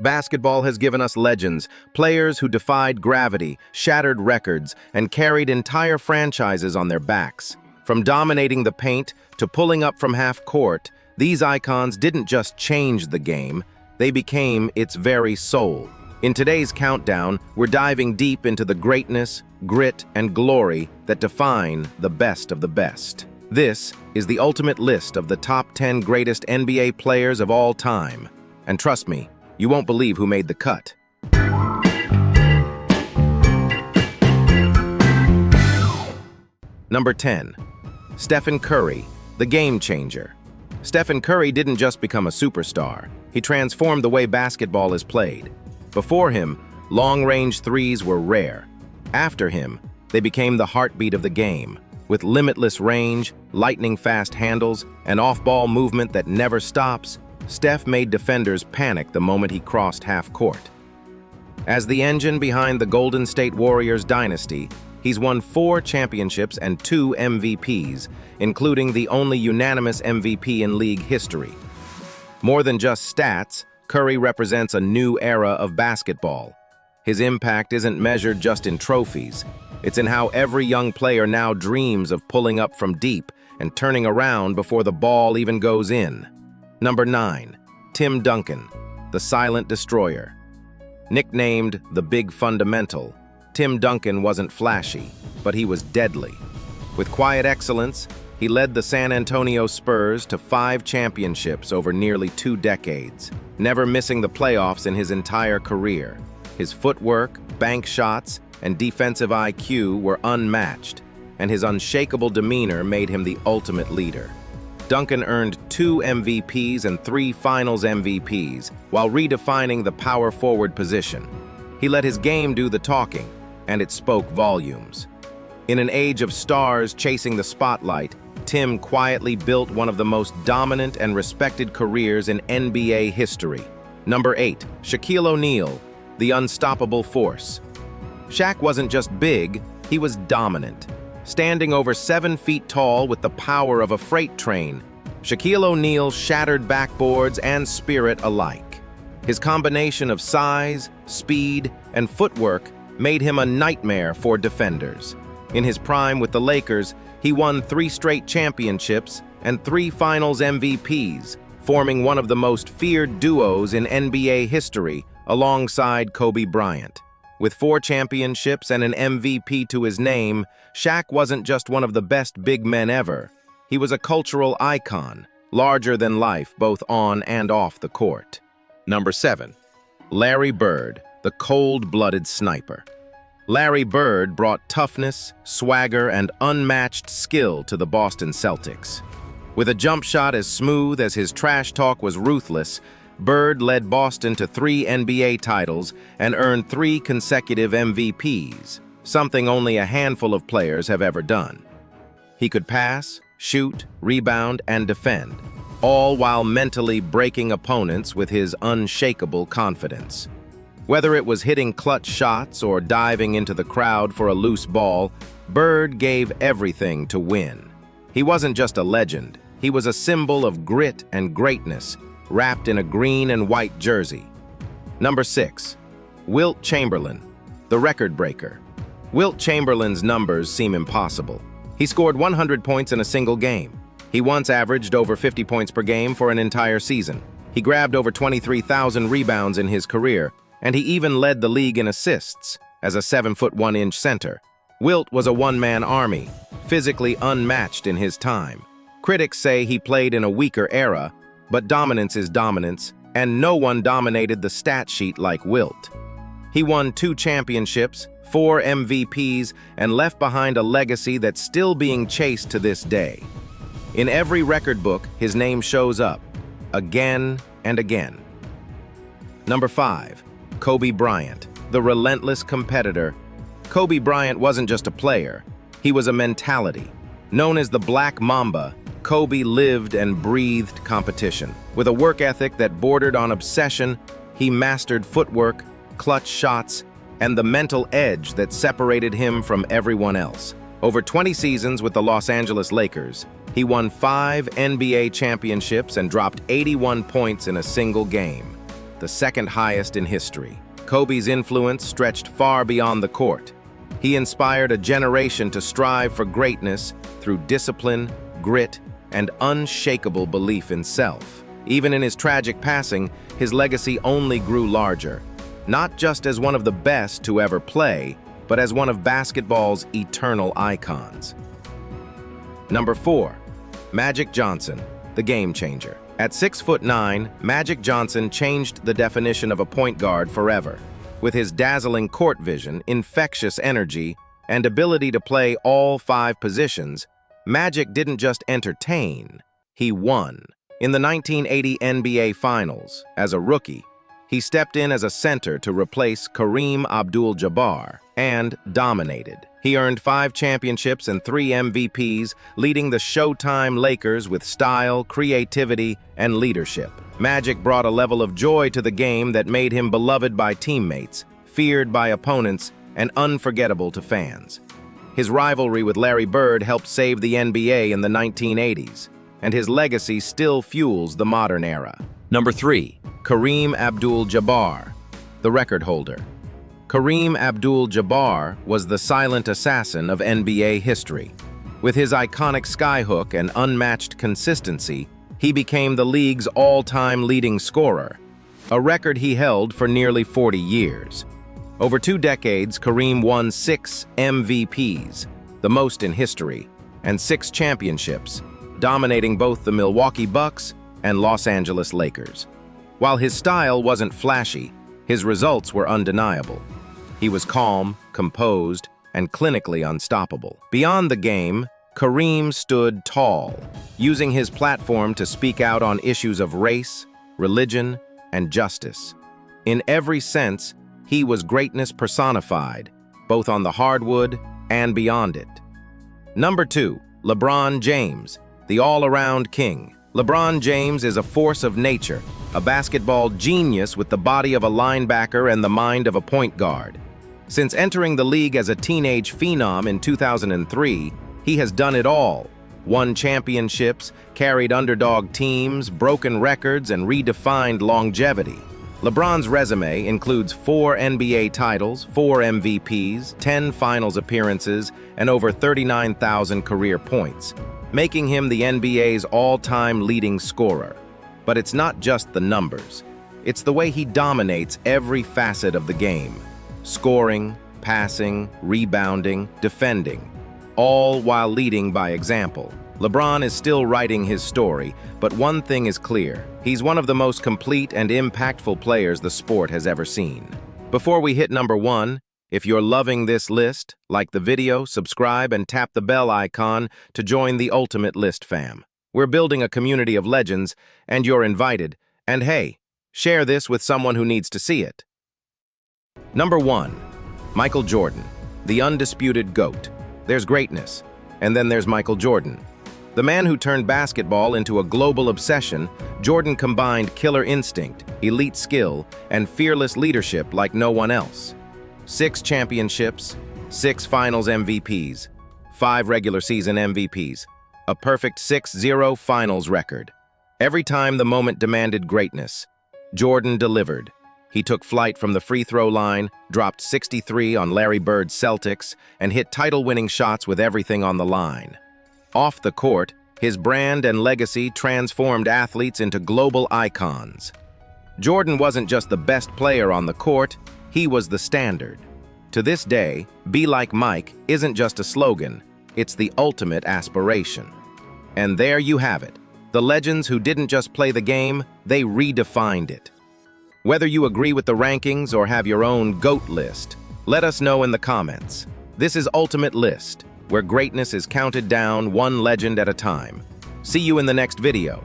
Basketball has given us legends, players who defied gravity, shattered records, and carried entire franchises on their backs. From dominating the paint to pulling up from half court, these icons didn't just change the game, they became its very soul. In today's countdown, we're diving deep into the greatness, grit, and glory that define the best of the best. This is the ultimate list of the top 10 greatest NBA players of all time. And trust me, you won't believe who made the cut. Number 10. Stephen Curry, the game changer. Stephen Curry didn't just become a superstar, he transformed the way basketball is played. Before him, long-range threes were rare. After him, they became the heartbeat of the game, with limitless range, lightning-fast handles, and off-ball movement that never stops. Steph made defenders panic the moment he crossed half court. As the engine behind the Golden State Warriors dynasty, he's won 4 championships and 2 MVPs, including the only unanimous MVP in league history. More than just stats, Curry represents a new era of basketball. His impact isn't measured just in trophies. It's in how every young player now dreams of pulling up from deep and turning around before the ball even goes in. Number 9. Tim Duncan, the silent destroyer. Nicknamed the Big Fundamental, Tim Duncan wasn't flashy, but he was deadly. With quiet excellence, he led the San Antonio Spurs to 5 championships over nearly 2 decades, never missing the playoffs in his entire career. His footwork, bank shots, and defensive IQ were unmatched, and his unshakable demeanor made him the ultimate leader. Duncan earned 2 MVPs and 3 Finals MVPs while redefining the power forward position. He let his game do the talking, and it spoke volumes. In an age of stars chasing the spotlight, Tim quietly built one of the most dominant and respected careers in NBA history. Number 8. Shaquille O'Neal, the unstoppable force. Shaq wasn't just big, he was dominant. Standing over 7 feet tall with the power of a freight train, Shaquille O'Neal shattered backboards and spirit alike. His combination of size, speed, and footwork made him a nightmare for defenders. In his prime with the Lakers, he won 3 straight championships and 3 Finals MVPs, forming one of the most feared duos in NBA history alongside Kobe Bryant. With 4 championships and an MVP to his name, Shaq wasn't just one of the best big men ever. He was a cultural icon, larger than life both on and off the court. Number 7. Larry Bird, the cold-blooded sniper. Larry Bird brought toughness, swagger, and unmatched skill to the Boston Celtics. With a jump shot as smooth as his trash talk was ruthless, Bird led Boston to 3 NBA titles and earned 3 consecutive MVPs, something only a handful of players have ever done. He could pass, shoot, rebound, and defend, all while mentally breaking opponents with his unshakable confidence. Whether it was hitting clutch shots or diving into the crowd for a loose ball, Bird gave everything to win. He wasn't just a legend, he was a symbol of grit and greatness, wrapped in a green and white jersey. Number 6. Wilt Chamberlain, the record breaker. Wilt Chamberlain's numbers seem impossible. He scored 100 points in a single game. He once averaged over 50 points per game for an entire season. He grabbed over 23,000 rebounds in his career, and he even led the league in assists as a 7'1" center. Wilt was a one-man army, physically unmatched in his time. Critics say he played in a weaker era, but dominance is dominance, and no one dominated the stat sheet like Wilt. He won 2 championships, 4 MVPs, and left behind a legacy that's still being chased to this day. In every record book, his name shows up, again and again. Number 5. Kobe Bryant, the relentless competitor. Kobe Bryant wasn't just a player, he was a mentality. Known as the Black Mamba, Kobe lived and breathed competition. With a work ethic that bordered on obsession, he mastered footwork, clutch shots, and the mental edge that separated him from everyone else. Over 20 seasons with the Los Angeles Lakers, he won 5 NBA championships and dropped 81 points in a single game. the second highest in history. Kobe's influence stretched far beyond the court. He inspired a generation to strive for greatness through discipline, grit, and unshakable belief in self. Even in his tragic passing, his legacy only grew larger, not just as one of the best to ever play, but as one of basketball's eternal icons. Number 4. Magic Johnson, the game changer. At 6'9", Magic Johnson changed the definition of a point guard forever. With his dazzling court vision, infectious energy, and ability to play all 5 positions, Magic didn't just entertain, he won. In the 1980 NBA Finals, as a rookie, he stepped in as a center to replace Kareem Abdul-Jabbar and dominated. He earned 5 championships and 3 MVPs, leading the Showtime Lakers with style, creativity, and leadership. Magic brought a level of joy to the game that made him beloved by teammates, feared by opponents, and unforgettable to fans. His rivalry with Larry Bird helped save the NBA in the 1980s, and his legacy still fuels the modern era. Number 3. Kareem Abdul-Jabbar, the record holder. Kareem Abdul-Jabbar was the silent assassin of NBA history. With his iconic skyhook and unmatched consistency, he became the league's all-time leading scorer, a record he held for nearly 40 years. Over 2 decades, Kareem won 6 MVPs, the most in history, and 6 championships, dominating both the Milwaukee Bucks and Los Angeles Lakers. While his style wasn't flashy, his results were undeniable. He was calm, composed, and clinically unstoppable. Beyond the game, Kareem stood tall, using his platform to speak out on issues of race, religion, and justice. In every sense, he was greatness personified, both on the hardwood and beyond it. Number 2, LeBron James, the all-around king. LeBron James is a force of nature, a basketball genius with the body of a linebacker and the mind of a point guard. Since entering the league as a teenage phenom in 2003, he has done it all. Won championships, carried underdog teams, broken records, and redefined longevity. LeBron's resume includes 4 NBA titles, 4 MVPs, 10 finals appearances, and over 39,000 career points, making him the NBA's all-time leading scorer. But it's not just the numbers. It's the way he dominates every facet of the game. Scoring, passing, rebounding, defending, all while leading by example. LeBron is still writing his story, but one thing is clear. He's one of the most complete and impactful players the sport has ever seen. Before we hit number 1, if you're loving this list, like the video, subscribe, and tap the bell icon to join the Ultimate List fam. We're building a community of legends, and you're invited. And hey, share this with someone who needs to see it. Number 1, Michael Jordan, the undisputed GOAT. There's greatness, and then there's Michael Jordan. The man who turned basketball into a global obsession, Jordan combined killer instinct, elite skill, and fearless leadership like no one else. 6 championships, 6 finals MVPs, 5 regular season MVPs, a perfect 6-0 finals record. Every time the moment demanded greatness, Jordan delivered. He took flight from the free throw line, dropped 63 on Larry Bird's Celtics, and hit title-winning shots with everything on the line. Off the court, his brand and legacy transformed athletes into global icons. Jordan wasn't just the best player on the court, he was the standard. To this day, "Be like Mike" isn't just a slogan, it's the ultimate aspiration. And there you have it. The legends who didn't just play the game, they redefined it. Whether you agree with the rankings or have your own GOAT list, let us know in the comments. This is Ultimate List, where greatness is counted down one legend at a time. See you in the next video.